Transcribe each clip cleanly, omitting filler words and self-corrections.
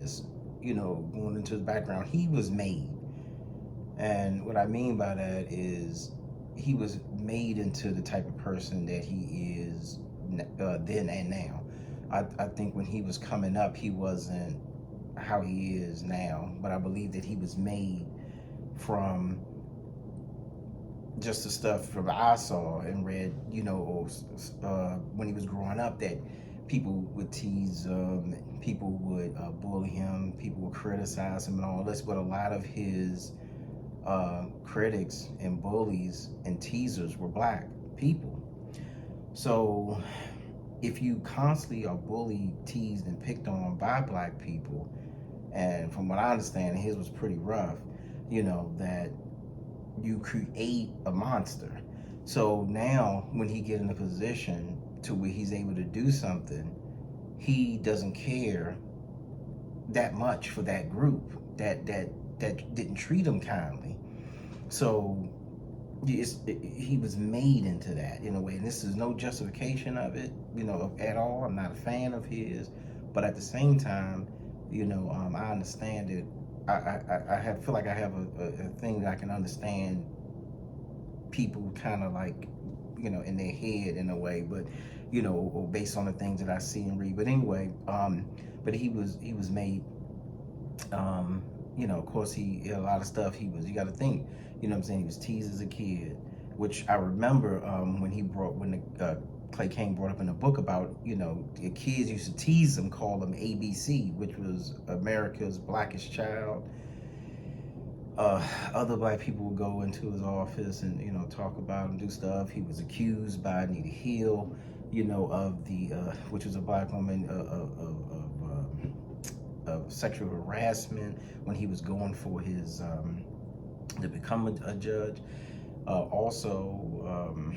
is, going into his background, he was made. And what I mean by that is he was made into the type of person that he is then and now. I think when he was coming up, he wasn't how he is now, but I believe that he was made from just the stuff from I saw and read, when he was growing up, that people would tease him, people would bully him, people would criticize him and all this, but a lot of his critics and bullies and teasers were black people. So if you constantly are bullied, teased, and picked on by black people, and from what I understand, his was pretty rough, that you create a monster. So now when he get in a position to where he's able to do something, he doesn't care that much for that group that didn't treat him kindly. So he was made into that in a way, and this is no justification of it, at all. I'm not a fan of his, but at the same time, I understand it. I feel like I have a thing that I can understand people kind of like, in their head in a way, but or based on the things that I see and read. But anyway, but he was made. Of course, he a lot of stuff. You got to think. What I'm saying? He was teased as a kid, which I remember when Clay King brought up in the book about, the kids used to tease him, call him ABC, which was America's blackest child. Other black people would go into his office and talk about him, do stuff. He was accused by Anita Hill, of the which was a black woman, of sexual harassment when he was going for his to become a judge. Also,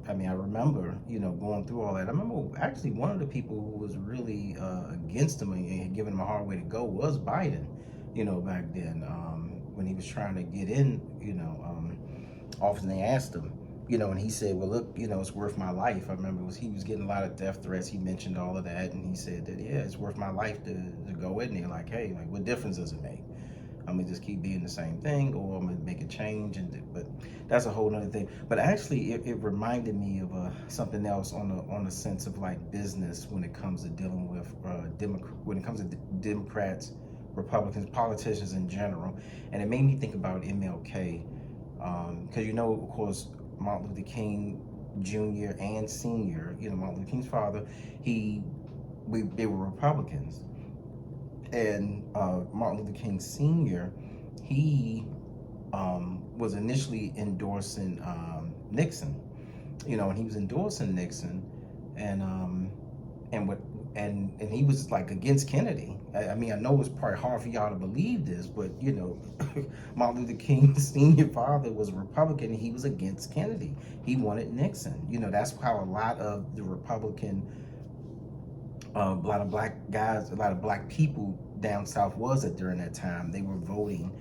I remember, going through all that. I remember actually one of the people who was really against him and giving him a hard way to go was Biden, back then, when he was trying to get in, office, and they asked him, and he said, well, look, it's worth my life. I remember he was getting a lot of death threats. He mentioned all of that, and he said that, yeah, it's worth my life to go in there. Like, hey, like, what difference does it make? I'm gonna just keep being the same thing, or I'm gonna make a change. But that's a whole other thing. But actually, it reminded me of something else on the sense of like business when it comes to dealing with when it comes to Democrats, Republicans, politicians in general, and it made me think about MLK, because of course, Martin Luther King Jr. and Sr., Martin Luther King's father, they were Republicans. And Martin Luther King Sr., he was initially endorsing Nixon, and he was endorsing Nixon, and what and he was like against Kennedy. I mean, I know it's probably hard for y'all to believe this, but Martin Luther King Sr. father was a Republican, and he was against Kennedy. He wanted Nixon. That's how a lot of the Republican, a lot of black guys, a lot of black people down south was it during that time. They were voting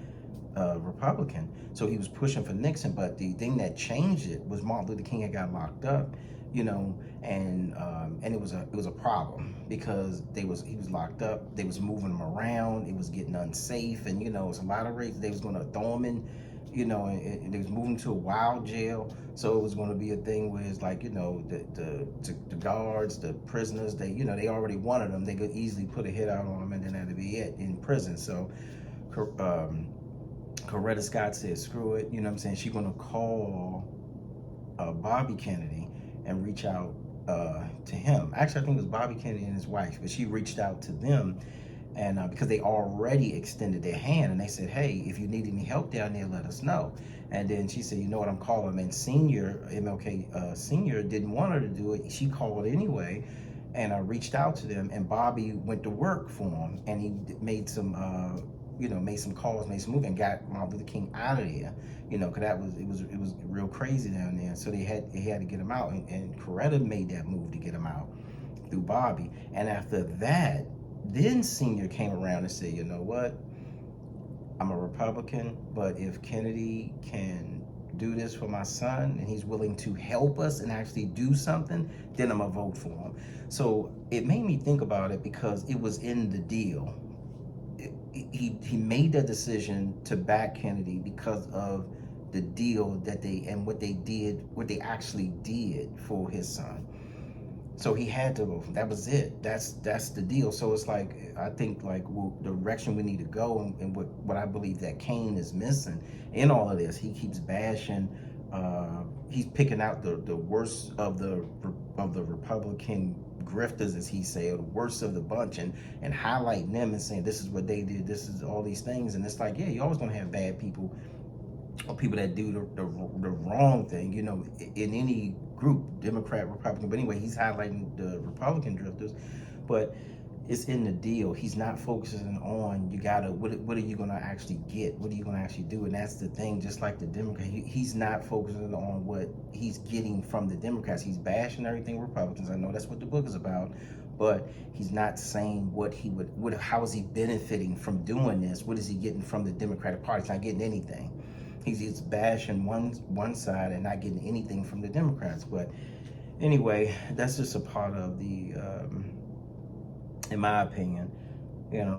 Republican. So he was pushing for Nixon, but the thing that changed it was Martin Luther King had got locked up, and it was a problem because he was locked up. They was moving him around. It was getting unsafe, and it was a lot of rates. They was going to throw him in, and they was moving to a wild jail. So it was going to be a thing where it's like, the guards, the prisoners, they already wanted them. They could easily put a hit out on them, and then that'd be it in prison. So Coretta Scott said, screw it. She's going to call Bobby Kennedy and reach out to him. Actually, I think it was Bobby Kennedy and his wife, but she reached out to them, and because they already extended their hand, and they said, hey, if you need any help down there, let us know. And then she said, you know what, I'm calling. And MLK Senior didn't want her to do it. She called anyway, and I reached out to them, and Bobby went to work for him, and he made some made some calls, made some moves, and got Martin Luther King out of there. Because it was real crazy down there. So he had to get him out, and Coretta made that move to get him out through Bobby. And after that, then Senior came around and said, you know what? I'm a Republican, but if Kennedy can do this for my son and he's willing to help us and actually do something, then I'm gonna vote for him. So it made me think about it because it was in the deal. He made that decision to back Kennedy because of the deal that what they actually did for his son. So he had to vote. That was it. That's the deal. So it's like, I think like the direction we need to go, and what I believe that Kane is missing in all of this. He keeps bashing. He's picking out the worst of the Republican grifters, as he said, or the worst of the bunch, and highlighting them and saying this is what they did. This is all these things, and it's like, yeah, you're always gonna have bad people or people that do the wrong thing, you know, in any group, Democrat, Republican. But anyway, he's highlighting the Republican drifters, but it's in the deal. He's not focusing on, you gotta, what are you gonna actually get? What are you gonna actually do? And that's the thing, just like the Democrat, he's not focusing on what he's getting from the Democrats. He's bashing everything Republicans. I know that's what the book is about, but he's not saying how is he benefiting from doing this? What is he getting from the Democratic Party? He's not getting anything. He's just bashing one side and not getting anything from the Democrats. But anyway, that's just a part of the, in my opinion, you know.